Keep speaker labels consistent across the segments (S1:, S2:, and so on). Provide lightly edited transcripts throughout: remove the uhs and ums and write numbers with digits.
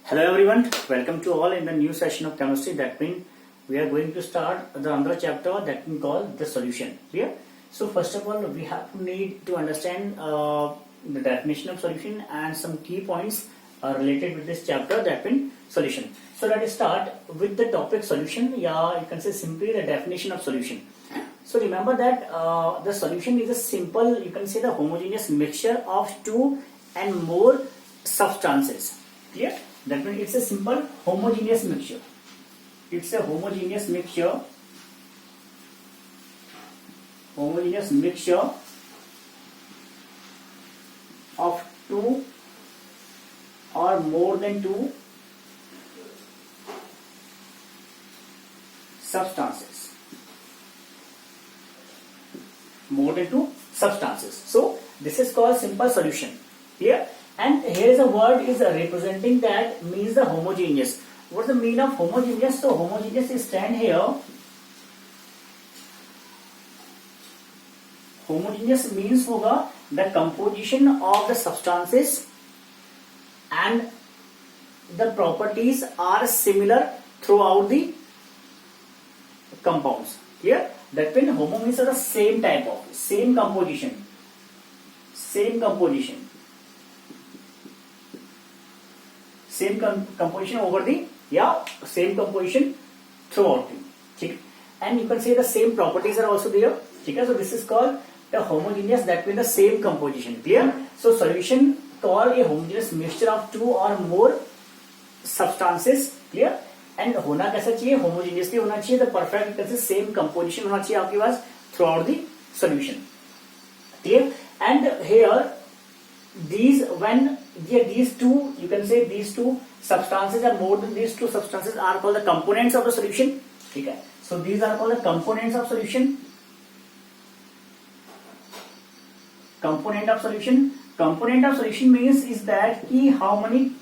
S1: Hello everyone, welcome to all in the new session of chemistry. That means we are going to start the another chapter that we call the solution. Clear? So first of all, we have to need to understand the definition of solution and some key points related with this chapter. That means solution. So let us start with the topic solution. Yeah, you can say simply the definition of solution. So remember that the solution is a simple, you can say the homogeneous mixture of two and more substances. Clear? That means it's a simple homogeneous mixture. It's a homogeneous mixture of two or more than two substances. More than two substances. So this is called simple solution. Here. And here is a word is representing that means the homogeneous. What's the meaning of homogeneous? So homogeneous is stand here. Homogeneous means होगा the composition of the substances and the properties are similar throughout the compounds. Here that means homo means the same type of same composition. Same composition over the same composition throughout the. And you can say the same properties are also there. So this is called the homogeneous, that means the same composition. Clear? So solution called a homogeneous mixture of two or more substances. Clear? And होना कैसा चाहिए? Homogeneously होना चाहिए. The perfect कैसे same composition होना चाहिए आपके पास throughout the solution. Clear? And here these two, you can say these two substances or more than these two substances are called the components of the solution. Okay. So these are called the components of solution. Component of solution means is that how many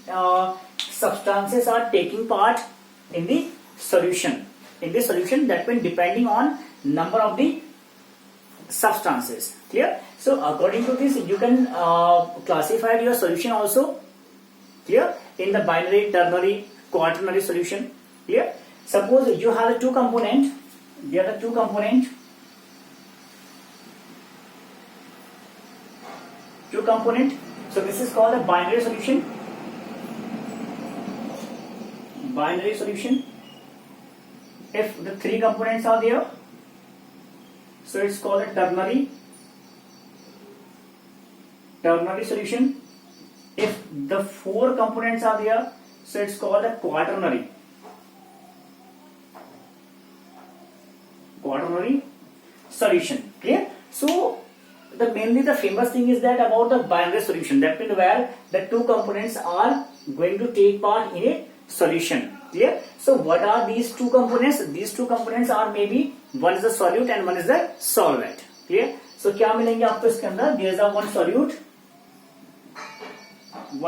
S1: substances are taking part in the solution. That means depending on number of the substances. Clear? So according to this, you can classify your solution also. Clear? In the binary, ternary, quaternary solution. Clear? Suppose you have two component. There are two component. So this is called a binary solution. Binary solution. If the three components are there, so it's called a ternary solution. If the four components are there, so it's called a quaternary solution. Clear? So mainly the famous thing is that about the binary solution, that means where the two components are going to take part in a solution. Clear? So what are these two components? These two components are maybe one is the solute and one is the solvent. Clear? So क्या मिलेंगे आपको इसके अंदर? There is a one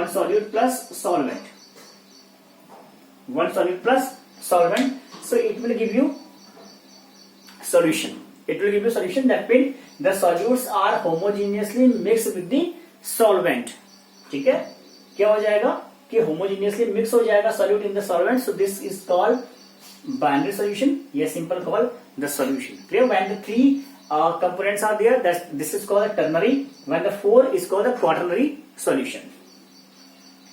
S1: solute plus solvent. So it will give you solution. That means the solutes are homogeneously mixed with the solvent. ठीक है? क्या हो जाएगा कि homogeneously mix हो जाएगा solute in the solvent. So this is called binary solution. Yes, simple called the solution. Clear? When the three components are there, this is called a ternary. When the four is called a quaternary solution.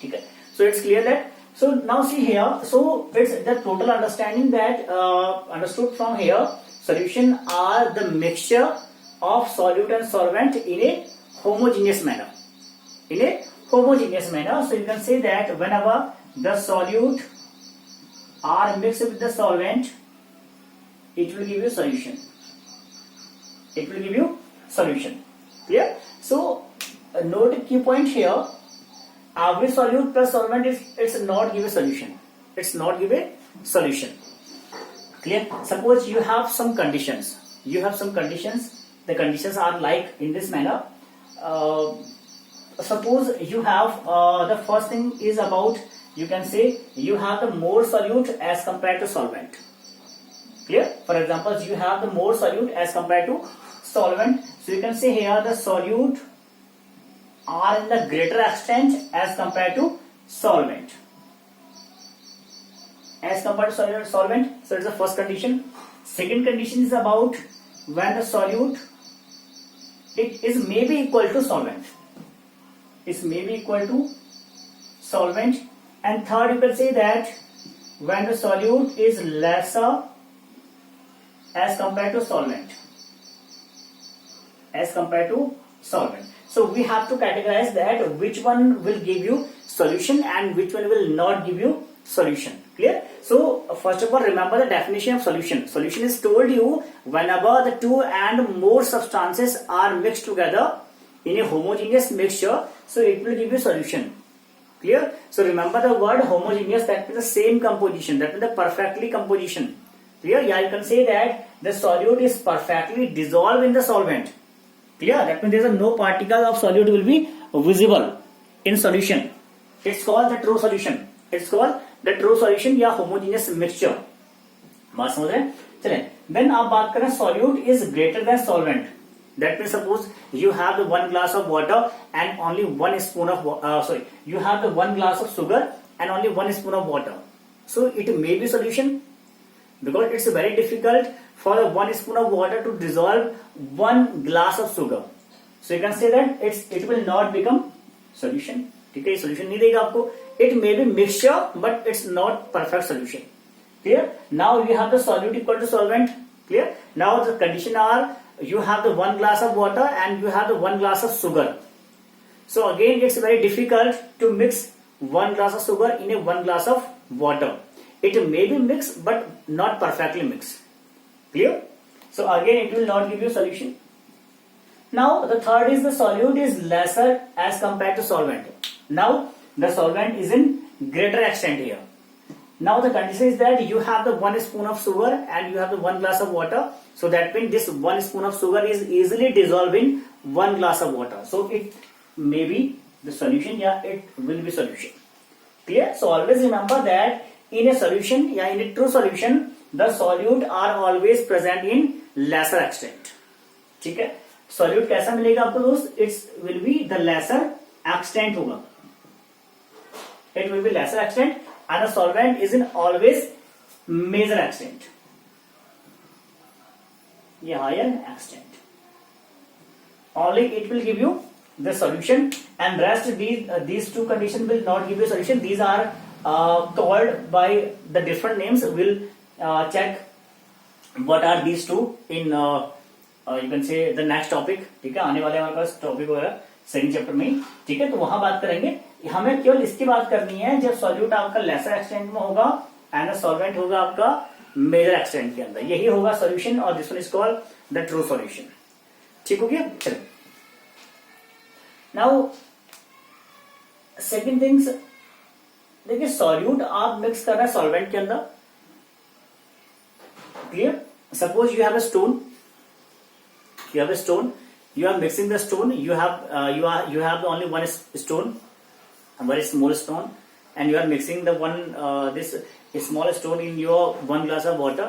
S1: Okay. So it's clear that. So now see here. So it's the total understanding that understood from here. Solution are the mixture of solute and solvent in a homogeneous manner. So you can say that whenever the solute are mixed with the solvent, it will give you solution. Clear? So note a key point here. Every solute plus solvent it's not give a solution. Clear? Suppose you have some conditions. The conditions are like in this manner. Suppose you have the first thing is about, you can say you have the more solute as compared to solvent. Clear? For example, you have the more solute as compared to solvent. So you can say here the solute are in the greater extent as compared to solvent. as compared to solvent. So it's the first condition. Second condition is about when the solute it is may be equal to solvent. It may be equal to solvent. And third, you can say that when the solute is lesser as compared to solvent. As compared to solvent. So we have to categorize that which one will give you solution and which one will not give you solution. Clear? So first of all, remember the definition of solution. Solution is told you whenever the two and more substances are mixed together in a homogeneous mixture, so it will give you solution. Clear? So remember the word homogeneous, that means the same composition, that means the perfectly composition. Clear? Yeah, you can say that the solute is perfectly dissolved in the solvent. Clear? That means there is no particle of solute will be visible in solution. It's called the true solution. It's called the true solution या homogeneous mixture. बात समझ रहे हैं? चलें. Then आप बात करें solute is greater than solvent. That means suppose you have the 1 glass of water and only 1 spoon of you have the 1 glass of sugar and only 1 spoon of water. So it may be solution because it's very difficult for the 1 spoon of water to dissolve 1 glass of sugar. So you can say that it will not become solution. ठीक है, solution नहीं देगा आपको. It may be mixture but it's not perfect solution. Clear? Now you have the solute equal to solvent. Clear? Now the condition are you have the 1 glass of water and you have the 1 glass of sugar. So again it's very difficult to mix 1 glass of sugar in a 1 glass of water. It may be mixed but not perfectly mixed. Clear? So again it will not give you solution. Now the third is the solute is lesser as compared to solvent. Now the solvent is in greater extent here. Now the condition is that you have the 1 spoon of sugar and you have the 1 glass of water. So that means this 1 spoon of sugar is easily dissolved in 1 glass of water. So it may be the solution, yeah, it will be solution. Clear? So always remember that in a solution, yeah, in a true solution, the solute are always present in lesser extent. ठीक है? Solute कैसा मिलेगा आपको दोस्त? It will be the lesser extent होगा. It will be lesser extent and the solvent is in always major extent. ये higher extent. Only it will give you the solution and rest these two conditions will not give you solution. These are called by the different names. We'll check what are these two in you can say the next topic. ठीक है, आने वाले हमारे पास topic होगा second chapter में. ठीक है, तो वहां बात करेंगे. हमें केवल इसकी बात करनी है जब सॉल्यूट आपका लेसर एक्सटेंट में होगा एंड सॉल्वेंट होगा आपका मेजर एक्सटेंट के अंदर. यही होगा सॉल्यूशन और this one is called the true solution. ठीक हो गया? चलिए नाउ सेकंड थिंग्स, देखिए सॉल्यूट आप मिक्स कर रहे हैं सॉल्वेंट के अंदर. Clear? Suppose you have a stone, you are mixing the stone. You have only one stone, a very small stone, and you are mixing the this small stone in your 1 glass of water.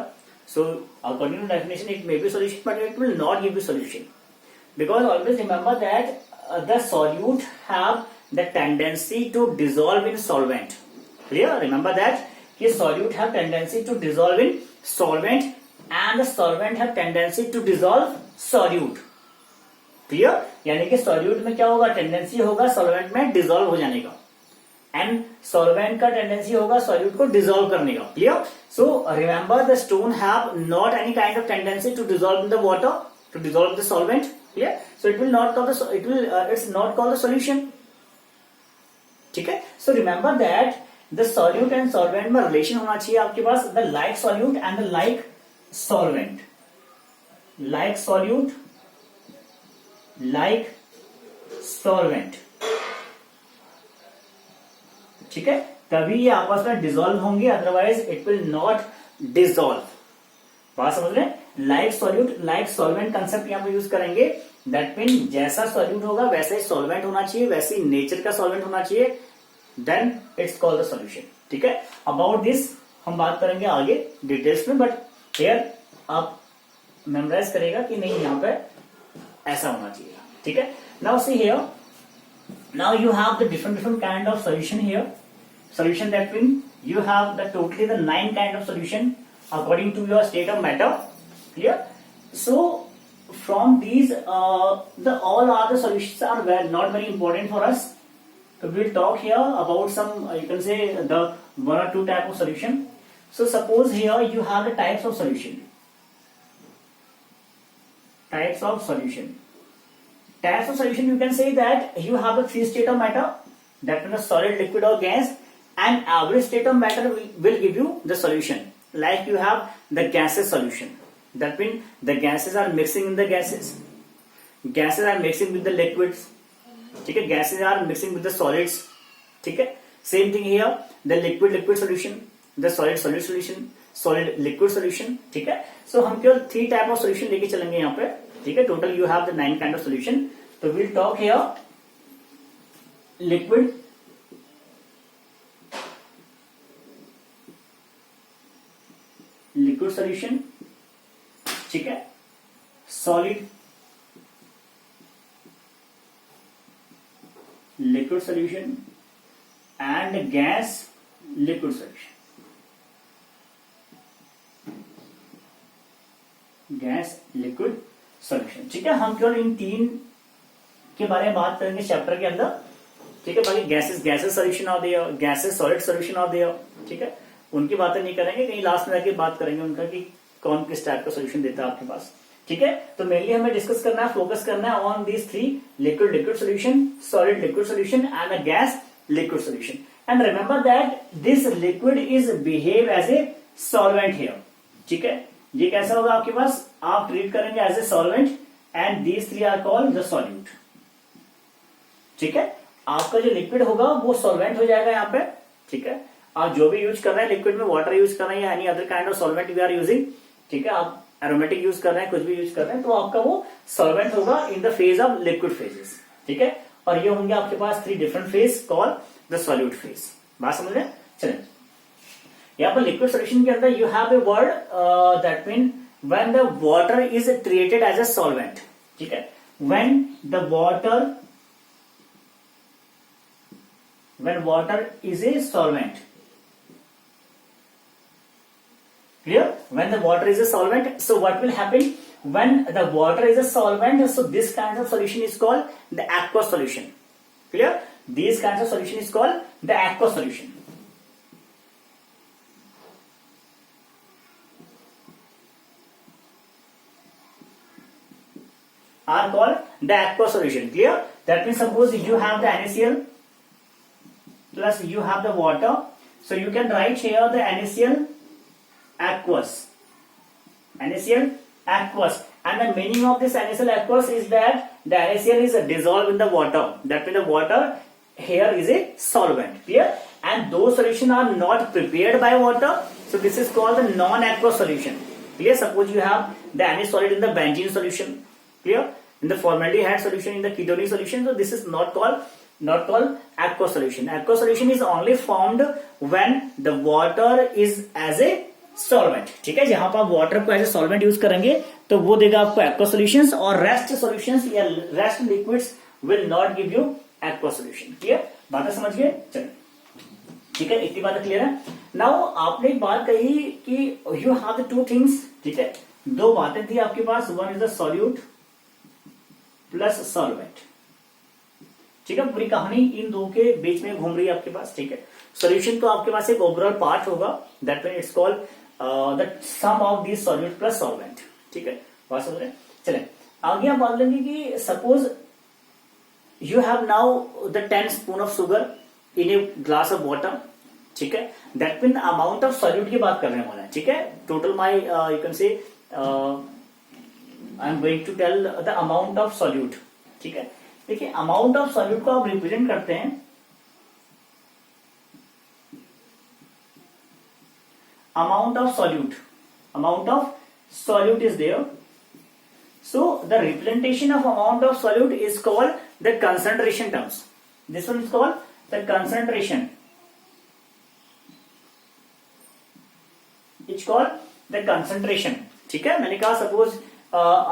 S1: So according to definition it may be solution but it will not give you solution, because always remember that the solute have the tendency to dissolve in solvent. Clear? Remember that the solute have tendency to dissolve in solvent and the solvent have tendency to dissolve solute. Clear? यानी कि solute में क्या होगा? Tendency होगा solvent में dissolve हो जाने का एंड सॉल्वेंट का टेंडेंसी होगा सॉल्यूट को डिसॉल्व करने का. Clear? So remember the stone have not any kind of tendency to dissolve in the water, to dissolve the solvent. Clear? So it will not call it's not called the solution. ठीक है? So remember that the solute and solvent में relation होना चाहिए आपके पास the like solute and the like solvent. Like solute like solvent. ठीक है, तभी ये आपस में डिसॉल्व होंगे, otherwise it will not dissolve. बात समझ रहे हैं? Like solute like solvent concept यहां पे यूज करेंगे. दैट मीन जैसा सॉल्यूट होगा वैसा ही सॉल्वेंट होना चाहिए, वैसे ही नेचर का सॉल्वेंट होना चाहिए, then it's called the solution. ठीक है, अबाउट दिस हम बात करेंगे आगे डिटेल्स में, बट हियर आप मेमोराइज करेगा कि नहीं यहां पे ऐसा होना चाहिए. ठीक है, now see here, now you have the different kind of solution here. Solution that mean you have the totally the 9 kind of solution according to your state of matter. Clear? So from these the all other solutions are not very important for us. So we'll talk here about some you can say the one or two type of solution. So suppose here you have the types of solution. Types of solution. Types of solution, you can say that you have the 3 state of matter, that means solid, liquid or gas, and every state of matter will give you the solution. Like you have the gases solution, that means the gases are mixing in the gases. Gases are mixing with the liquids. Okay, gases are mixing with the solids. Okay, same thing here, the liquid solution, the solid solution, solid liquid solution. ठीक है, so हम केवल 3 type of solution लेके चलेंगे यहाँ पे. ठीक है, total you have the 9 kind of solution. तो will talk here liquid, liquid solution. ठीक है, solid liquid solution and gas liquid solution. Gas liquid solution. ठीक है, हम केवल इन 3 के बारे में बात करेंगे चैप्टर के अंदर. ठीक है, बाकी gases solution of their, gases solid solution of their. ठीक है, उनकी बातें नहीं करेंगे, कहीं लास्ट में जाके बात करेंगे उनका कि कौन किस टाइप का सॉल्यूशन देता है आपके पास. ठीक है, तो मेनली हमें डिस्कस करना है, फोकस करना है on these 3 liquid solution, solid liquid solution and a gas liquid solution. And remember that this liquid is behave as a solvent here. ठीक है, ये कैसा होगा आपके पास, आप ट्रीट करेंगे as a solvent and these 3 are called the solute. ठीक है, आपका जो लिक्विड होगा वो सॉल्वेंट हो जाएगा यहाँ पे. ठीक है, आप जो भी यूज कर रहे हैं लिक्विड में, वाटर यूज कर रहे हैं या any other kind of solvent we are using. ठीक है, आप एरोमेटिक यूज कर रहे हैं, कुछ भी यूज कर रहे हैं, तो आपका वो सॉल्वेंट होगा in the phase of liquid phases. ठीक है, और ये होंगे आपके पास 3 different phase call the solute phase. बात समझ रहे हैं? चलिए, यहाँ पर लिक्विड सोल्यूशन के अंदर you have a word that mean when the water is treated as a solvent. ठीक है, when water is a solvent. Clear? When the water is a solvent, so what will happen when the water is a solvent? So this kind of solution is called the aqueous solution. Clear? These kinds of solution is called the aqueous solution. Are called the aqueous solution. Clear? That means suppose you have the NaCl plus you have the water, so you can write here the NaCl aqueous, NaCl aqueous, and the meaning of this NaCl aqueous is that the NaCl is dissolved in the water. That means the water here is a solvent. Clear? And those solutions are not prepared by water, so this is called the non-aqueous solution. Clear? Suppose you have the Na solid in the benzene solution. Clear? In the formaldehyde solution, in the ketone solution, so this is not called aqueous solution. Aqueous solution is only formed when the water is as a solvent. ठीक है, जहां पर आप water को as a solvent use करेंगे तो वो देगा आपको एक्वा सॉल्यूशंस, और रेस्ट सॉल्यूशंस या rest liquids will not give you aqua solution. Clear? बातें समझ गए? चलिए, ठीक है, इतनी बातें क्लियर है. नाउ आपने एक बात कही कि यू हैव द 2 थिंग्स. ठीक है, 2 बातें थी आपके पास, one is the solute plus solvent. ठीक है, पूरी कहानी इन 2 के बीच में घूम रही है आपके पास. ठीक है, सॉल्यूशन तो आपके पास एक ओवरऑल पार्ट होगा, that mean it's called the sum of this solute plus solvent. ठीक है, बात समझ रहे हैं? चलें आगे आप बात लेंगे कि suppose you have now the 10 spoon of sugar in a glass of water. ठीक है, that mean amount of solute की बात करने वाला है. ठीक है, total my you can say I am going to tell the amount of solute. ठीक है, देखिए अमाउंट ऑफ सॉल्यूट को आप रिप्रेजेंट करते हैं amount of solute is there, so the representation of amount of solute is called the concentration terms. This one is called the concentration. It's called the concentration. ठीक है, मैंने कहा suppose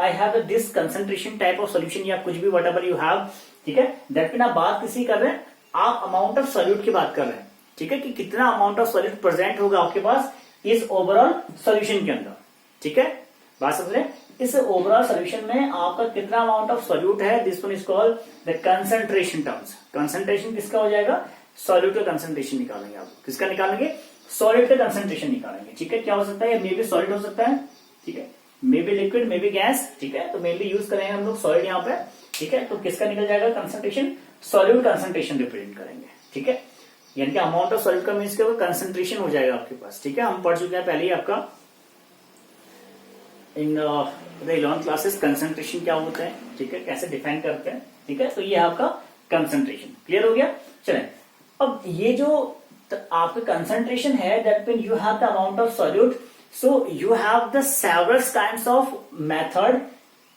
S1: I have this concentration type of solution या कुछ भी whatever you have. ठीक है, that mean आप बात किसी कर रहे हैं, आप amount of solute की बात कर रहे हैं. ठीक है, कि कितना अमाउंट ऑफ सॉल्यूट प्रेजेंट होगा आपके पास इस ओवरऑल सॉल्यूशन के अंदर। ठीक है, बात समझ रहे हैं? इस ओवरऑल सॉल्यूशन में आपका कितना अमाउंट ऑफ सॉल्यूट है, this one is called the concentration terms. Concentration किसका हो जाएगा? सॉल्यूट का कंसंट्रेशन निकालेंगे आप। किसका निकालेंगे? सॉलिड का कंसंट्रेशन निकालेंगे। ठीक है, क्या हो सकता है? मे बी सॉलिड हो सकता है, ठीक है, may be liquid, may be gas. ठीक है, तो मेनली यूज करेंगे हम लोग सॉलिड यहाँ पे। ठीक है, तो किसका निकल जाएगा कंसंट्रेशन? सॉल्यूट कंसंट्रेशन रिप्रेजेंट करेंगे। ठीक है, यानी कि अमाउंट ऑफ सॉल्यूट का मीन्स क्या होगा? कंसंट्रेशन हो जाएगा आपके पास। ठीक है, हम पढ़ चुके हैं पहले ही आपका in the 11th classes concentration क्या होता है, ठीक है, कैसे डिफाइन करते हैं। ठीक है, तो ये आपका कंसंट्रेशन क्लियर हो गया। चलें, अब ये जो आपका कंसंट्रेशन है, that mean you have the amount of solute, so you have the several kinds of method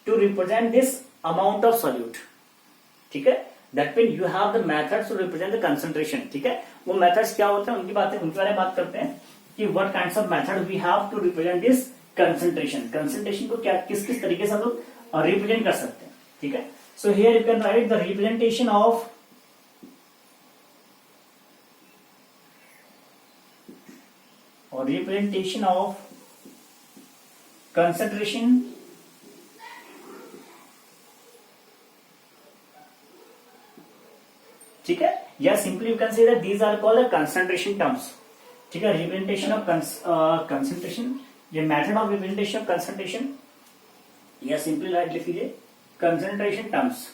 S1: to represent this amount of solute. ठीक है, that mean you have the methods to represent the concentration. ठीक है, वो methods क्या होते हैं उनकी उनके बारे में बात करते हैं कि what kinds of method we have to represent this concentration. Concentration को क्या किस किस तरीके से हम लोग रिप्रेजेंट कर सकते हैं। ठीक है, so here you can write the representation of concentration ठीक है, या simply you can say that these are called the concentration terms. ठीक है, रिप्रेजेंटेशन ऑफ कंसंट्रेशन, ये method of representation of concentration, या सिंपली राइट लिख लीजिए कंसंट्रेशन टर्म्स।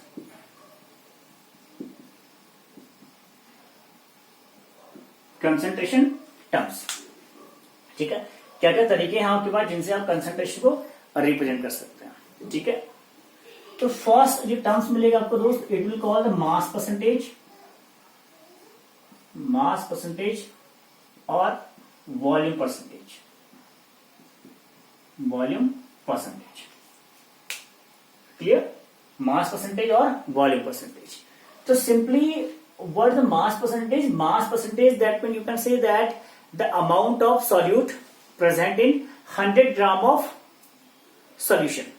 S1: Concentration terms. ठीक है, क्या क्या तरीके हैं आपके पास जिनसे आप कंसंट्रेशन को रिप्रेजेंट कर सकते हैं। ठीक है, तो फर्स्ट जो टर्म्स मिलेगा आपको दोस्त, it will call the mass percentage और volume percentage. Clear, mass percentage और वॉल्यूम परसेंटेज। तो simply what the mass percentage, that means you can say that the amount of solute present in 100 gram of solution,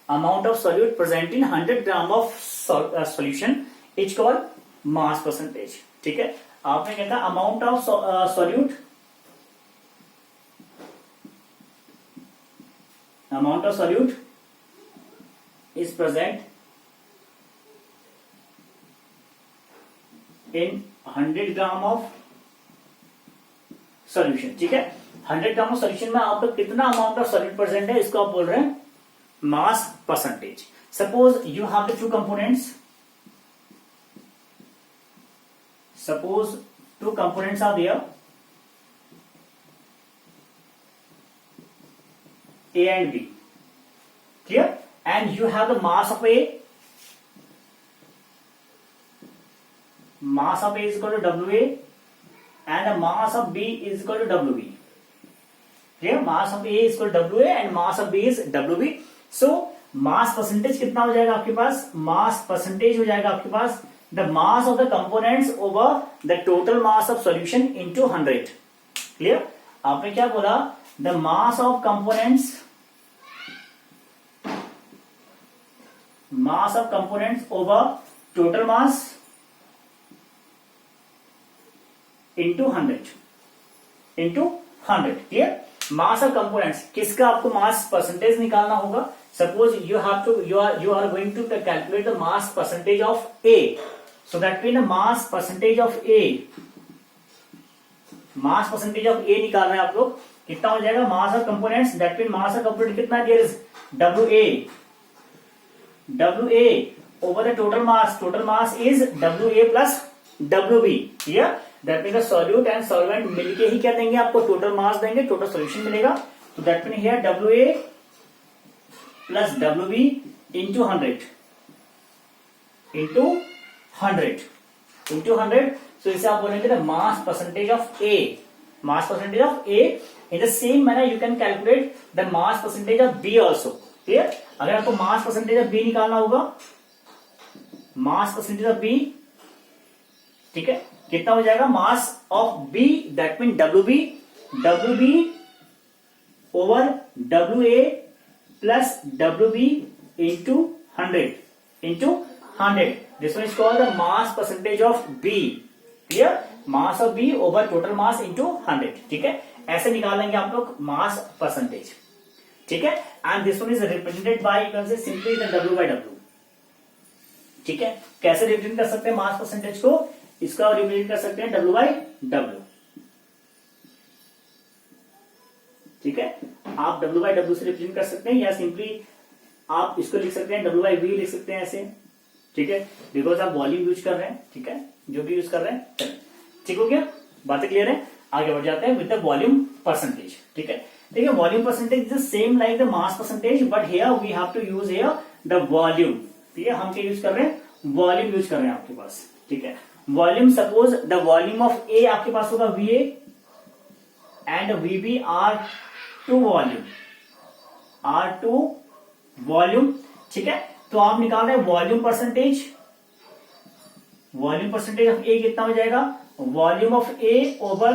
S1: amount of solute present in 100 gram of solution is called mass percentage। ठीक है, आपने कहता amount of solute, is present in 100 gram of solution. ठीक है, 100 gram of solution में आपका कितना amount of solute present है, इसको आप बोल रहे हैं mass percentage. Suppose you have the two components are there, A and B, clear, and you have the mass of A is equal to WA and the mass of B is equal to WB. Clear? Mass of A is equal to WA and mass of B is WB. So mass percentage कितना हो जाएगा आपके पास? Mass percentage हो जाएगा आपके पास the mass of the components over the total mass of solution into 100. Clear? आपने क्या बोला? The mass of components over total mass into 100। Clear, mass of components, किसका आपको मास परसेंटेज निकालना होगा। Suppose you are going to calculate the mass percentage of A, so that mean mass percentage of A निकाल रहे हैं आप लोग, कितना हो जाएगा mass of components, that mean mass of component कितना there is WA over the total mass is WA plus WB। Clear, that mean solute and solvent मिलके ही क्या देंगे आपको, टोटल मास देंगे, टोटल सॉल्यूशन मिलेगा। तो that mean here WA plus WB into 100 सो इसे आप बोलेंगे the mass percentage of A। In the same manner you can calculate the mass percentage of B also. Clear, अगर आपको मास परसेंटेज ऑफ B निकालना होगा, मास percentage of B, ठीक है, कितना हो जाएगा mass of B, that mean WB over WA plus WB into 100 this one is called the mass percentage of B। Clear, mass of B over total mass into 100, ठीक है। ऐसे निकालेंगे आप लोग मास परसेंटेज, ठीक है। And this one is represented by you can से simply the W by W, ठीक है। कैसे रिप्रेजेंट कर सकते हैं मास परसेंटेज को, इसका रिप्रेजेंट कर सकते हैं W by W, ठीक है। आप W by W से रिप्रेजेंट कर सकते हैं या सिंपली आप इसको लिख सकते हैं W by V लिख सकते हैं ऐसे, ठीक है, बिकॉज आप वॉल्यूम यूज कर रहे हैं, ठीक है, जो भी यूज कर रहे हैं, चलिए ठीक हो गया, बातें क्लियर है। आगे बढ़ जाते हैं विद द वॉल्यूम परसेंटेज, ठीक है। देखिए volume percentage is same like the mass percentage, but here we have to use here the volume, ठीक है। हम क्या यूज कर रहे हैं, वॉल्यूम यूज कर रहे हैं आपके पास, ठीक है। Volume, suppose the volume of A आपके पास होगा VA and VB are two volume, ठीक है। तो आप निकाल रहे हैं वॉल्यूम परसेंटेज ऑफ ए कितना हो जाएगा, volume of A over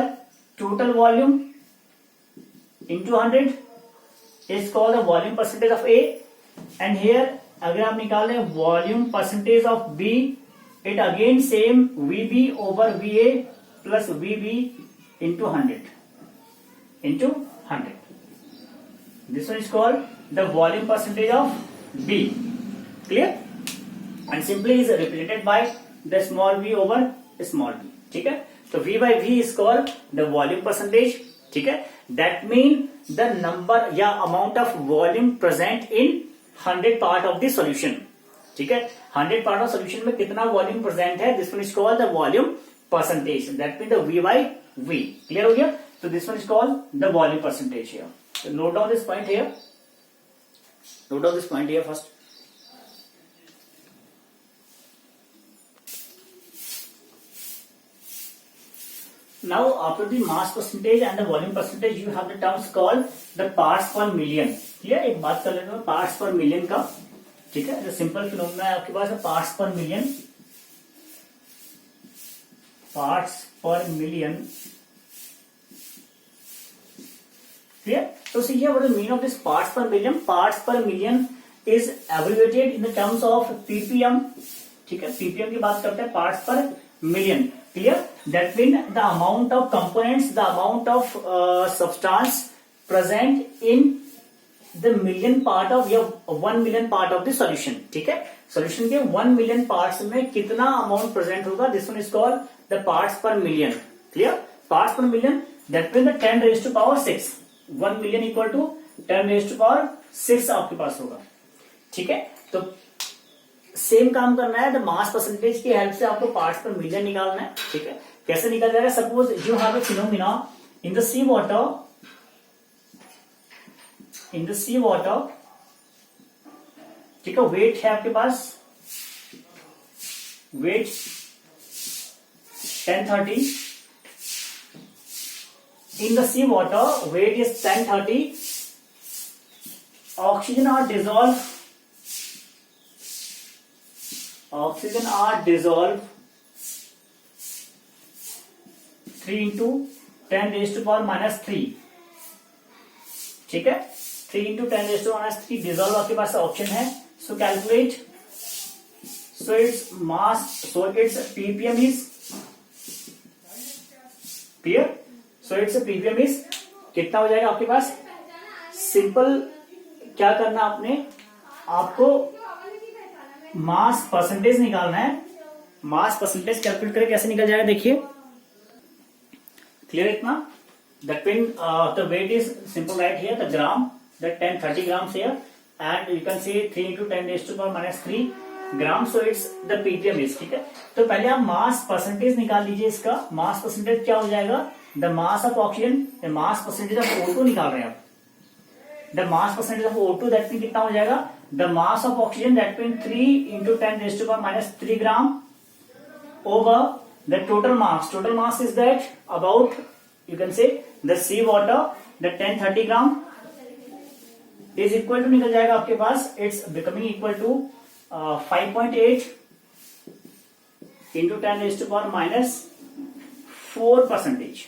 S1: total volume into 100 is called the volume percentage of A. And here अगर आप निकाल रहे हैं volume percentage of B, it again same VB over VA plus VB into 100 This one is called the volume percentage of B. Clear? And simply is represented by the small v over small b. ठीक है, तो V by V is called the volume percentage. ठीक है, that mean the number या amount of volume present in 100 part of the solution. ठीक है, 100 part of solution में कितना volume present है, this one is called the volume percentage. That means the V by V. Clear हो गया? So this one is called the volume percentage here. So note down this point here. Note down this point here first. Now after the mass percentage and the volume percentage, you have the terms called the parts per million. Clear? एक बात कर लेते हैं parts per million का, ठीक है। जो simple phenomena है आपके पास है parts per million. Clear? So see here what is the meaning of this parts per million. Parts per million is abbreviated in the terms of ppm. ठीक है, ppm की बात करते हैं parts per million. Clear? That means the amount of components, the amount of substance present in the million part of your 1 million part of the solution. ठीक है, solution के 1 million parts में कितना amount present होगा, this one is called the parts per million. Clear? Parts per million, that means the 10 raised to power 6. 1 million equal to 10 raised to power 6 आपके पास होगा, ठीक है। तो सेम काम करना है, द मास परसेंटेज की हेल्प से आपको पार्ट्स पर मिलियन निकालना है, ठीक है। कैसे निकल जाएगा, suppose you have a phenomena in the sea water, ठीक है। वेट है आपके पास, weight 1030 in the sea water, weight is 1030, oxygen are dissolved 3 into 10 raised to power minus 3, ठीक है। 3 into 10 raised to power minus 3 dissolve आपके पास option है, so calculate, so its mass, so its ppm is clear. So it's ppm is कितना हो जाएगा आपके पास, simple क्या करना आपने, आपको मास परसेंटेज निकालना है। मास परसेंटेज कैलकुलेट करें कैसे निकल जाएगा, देखिए क्लियर इतना। That mean the weight is simple right here, the gram, that 1030 grams here and you can say 3 into 10 raised to power minus 3 gram, so it's the ppm is, ठीक है। तो पहले आप मास परसेंटेज निकाल लीजिए, इसका mass percentage क्या हो जाएगा, the mass of oxygen, the mass percentage of O2 निकाल रहे हैं आप, the mass percentage of O2 that mean कितना हो जाएगा, the mass of oxygen that mean 3 into 10 raised to power minus 3 gram over the total mass is that about you can say the sea water, the 1030 gram is equal to निकल जाएगा आपके पास, it's becoming equal to 5.8 into 10 raised to power minus 4%.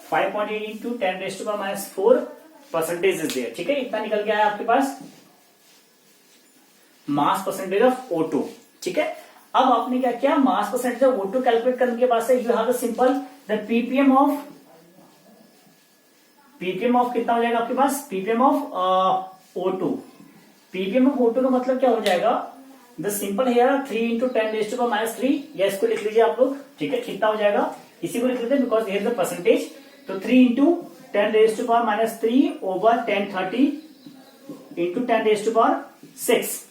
S1: 5.8 into 10 raised to power minus 4% is there, ठीक है। इतना निकल गया है आपके पास मास परसेंटेज ऑफ O2, ठीक है। अब आपने क्या किया, मास परसेंटेज ऑफ O2 कैलकुलेट करने के बाद से you have the simple the ppm of कितना हो जाएगा आपके पास, ppm of O2। Ppm of O2 का मतलब क्या हो जाएगा, द सिंपल हेयर 3 इंटू 10⁻³ या इसको लिख लीजिए आप लोग, ठीक है, कितना हो जाएगा, इसी को लिख लेते हैं बिकॉज हेयर द परसेंटेज। तो 3 इंटू 10⁻³ ओवर 1030 इंटू 10⁻6,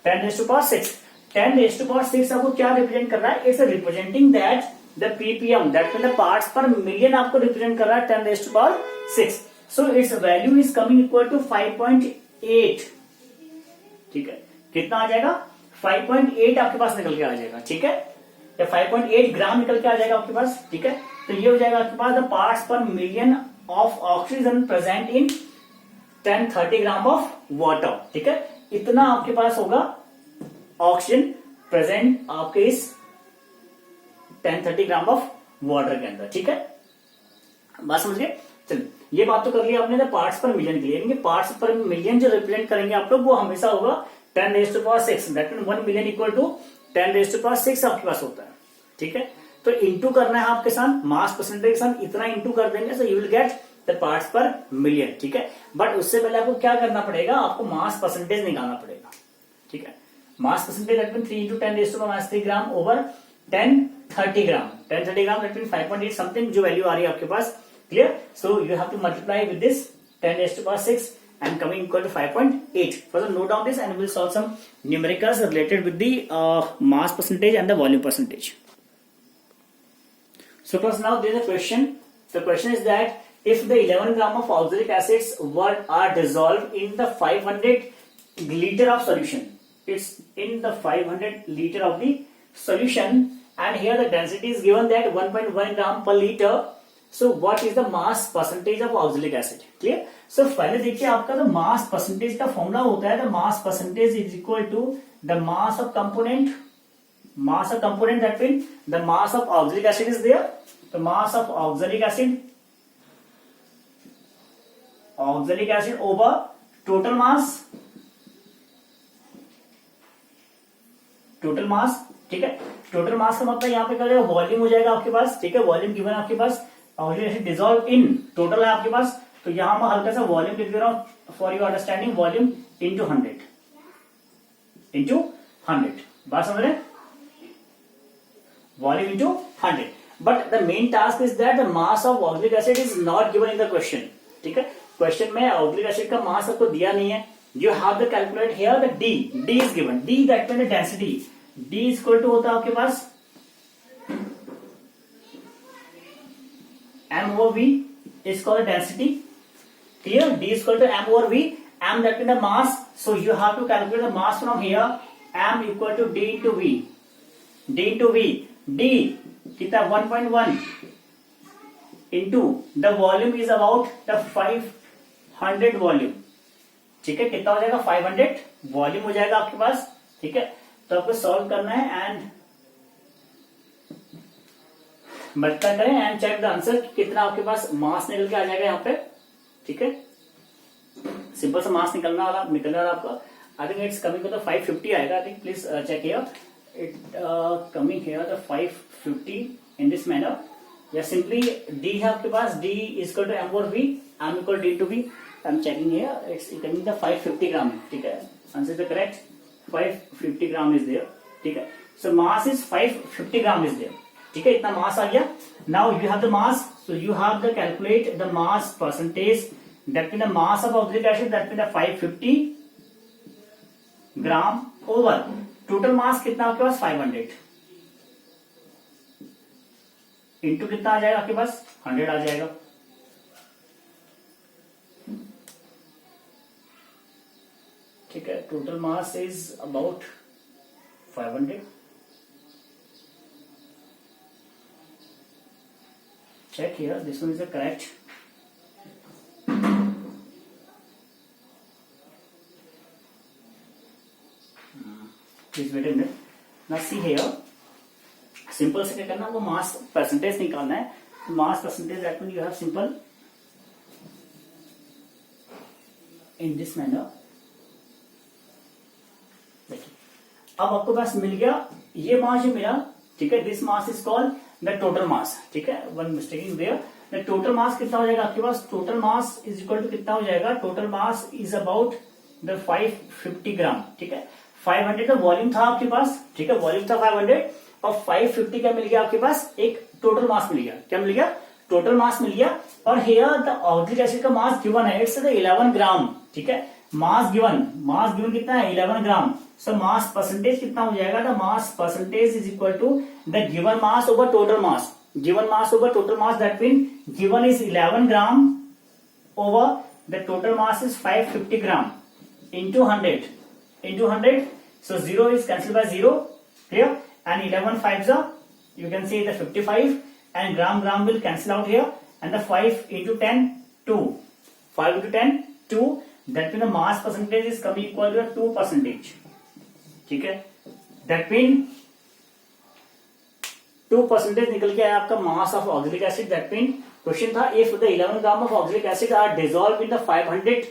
S1: 10⁻6 आपको क्या रिप्रेजेंट कर रहा है, it's representing that the PPM, that mean the parts per million आपको रिप्रेजेंट कर रहा है 10⁻6। So it's value is coming equal to 5.8, ठीक है, कितना आ जाएगा, 5.8 आपके पास निकल के आ जाएगा, ठीक है, या 5.8 ग्राम निकल के आ जाएगा आपके पास, ठीक है। तो ये हो जाएगा आपके पास the parts per million of oxygen present in 1030 gram of water, ठीक है, इतना आपके पास होगा ऑक्सीजन प्रेजेंट आपके इस 1030 ग्राम ऑफ वाटर के अंदर, ठीक है, बात समझ गए। चलिए ये बात तो कर लिया आपने पार्ट्स पर मिलियन के लिए, पार्ट्स पर मिलियन जो रिप्रेजेंट करेंगे आप लोग वो हमेशा होगा 10⁻6, दैट मीन 1 मिलियन इक्वल टू 10⁻6 आपके पास होता है, ठीक है। तो इंटू करना है आपके साथ मास परसेंटेज के साथ, इतना इंटू कर देंगे so you will get the parts per million, ठीक है। बट उससे पहले आपको क्या करना पड़ेगा, आपको मास परसेंटेज निकालना पड़ेगा, ठीक है। Mass percentage that mean 3 into 10⁻³ gram over 1030 gram, 1030 gram that mean 5.8 something जो वैल्यू आ रही है आपके पास, clear. So you have to multiply with this 10⁻6 and coming equal to 5.8. Further note down this and we'll solve some numericals related with the mass percentage and the volume percentage. So class, now there is a question. The question is that if the 11 gram of oxalic acids are dissolved in the 500 liter of solution, it's in the 500 liter of the solution, and here the density is given that 1.1 gram per liter. So what is the mass percentage of oxalic acid? Clear? So पहले देखिए आपका तो mass percentage का formula होता है, the mass percentage is equal to the mass of component, that mean the mass of oxalic acid is there, the mass of oxalic acid over total mass, ठीक है। Total mass का मतलब यहाँ पे क्या हो जाएगा, वॉल्यूम हो जाएगा आपके पास, ठीक है, वॉल्यूम गिवन आपके पास, oxalic acid dissolve in total है आपके पास, तो यहां मैं हल्का सा वॉल्यूम लिख दे रहा हूं for your understanding, volume into 100, बात समझ रहे, volume into 100। But the main task is that the mass of oxalic acid is not given in the question, ठीक है। क्वेश्चन में ऑक्सैलिक एसिड का मास आपको दिया नहीं है, you have the calculate here the D is given, D that mean the density, D is equal to होता है आपके पास m over v is called density. Here d is equal to m over v, m that means the mass, so you have to calculate the mass from here, m equal to d into v, d कितना 1.1 into the volume is about the 500 volume, ठीक है, कितना हो जाएगा 500 volume हो जाएगा आपके पास, ठीक है। तो आपको सॉल्व करना है एंड मल्टीप्लाई करें एंड चेक द आंसर, कितना आपके पास मास निकल के आ जाएगा यहाँ पे, ठीक है, सिंपल सा मास निकलने वाला आपका, I think it's coming to the 550 आएगा, I think please check here, it coming here the 550 in this manner, या सिंपली डी है आपके पास, D is equal to m over v, m equal D to v, I am checking here, it's coming the 550 gram, ठीक है, answer is correct, 550 gram is there, ठीक है। So mass is 550 gram is there, ठीक है, इतना मास आ गया। Now you have the mass, so you have the calculate the mass percentage, that mean the mass of oxalic acid, that mean the 550 gram over total mass कितना आपके पास 500 into कितना आ जाएगा आपके पास 100 आ जाएगा, ठीक है। Total mass is about 500, check here, this one is the correct, please wait a minute, now see here, simple से क्या करना, वो मास परसेंटेज निकालना है, mass percentage that mean you have simple in this manner, देखिए अब आपको पास मिल गया ये मास जो मेरा, ठीक है, this mass is called the total mass, ठीक है, one mistaking there. The total mass कितना हो जाएगा आपके पास, total mass is equal to कितना हो जाएगा, total mass is about the 550 gram, ठीक है। 500 का वॉल्यूम था आपके पास, ठीक है, वॉल्यूम था 500 और 550 क्या मिल गया आपके पास, एक टोटल मास मिल गया। क्या मिल गया, टोटल मास मिल गया। और हेयर द ऑक्सिलिक एसिड का मास गिवन है, इट्स 11 ग्राम, ठीक है। मास गिवन कितना है, 11 ग्राम। सो मास परसेंटेज कितना हो जाएगा, the mass percentage is equal to the given mass over total mass, given mass over total mass, that mean given is 11 gram over the total mass is 550 gram into 100. So 0 is cancelled by 0, clear, and 11 5s are, you can see the 55, and gram will cancel out here, and the 5 into 10 2, 5 into 10 2, that means the mass percentage is coming equal to 2%, ठीक है। that means 2% निकल के आया आपका mass of oxalic acid. That mean question था, if the 11 gram of oxalic acid are dissolve in the 500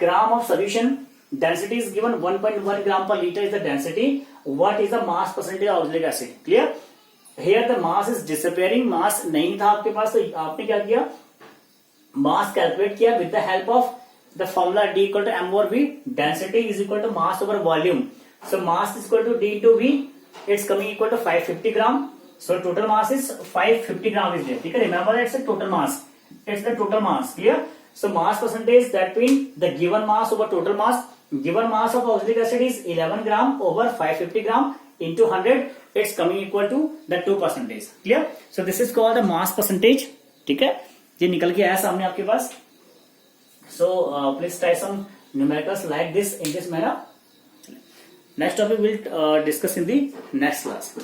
S1: gram of solution, density is given 1.1 gram per liter is the density, what is the mass percentage of oxalic acid, clear। here the mass is disappearing, mass नहीं था आपके पास, तो आपने क्या किया, mass calculate किया with the help of the formula D equal to m over V, density is equal to mass over volume, so mass is equal to D into V, it's coming equal to 550 gram, so total mass is 550 gram is there, ठीक है, remember it's a total mass, it's the total mass, clear। So mass percentage, that means the given mass over total mass, given mass of oxalic acid is 11 gram over 550 gram into 100, it's coming equal to the 2%, clear। So this is called the mass percentage, ठीक है, ये निकल के आया सामने आपके पास। So please try some numericals like this in this manner. Next topic we'll discuss in the next class.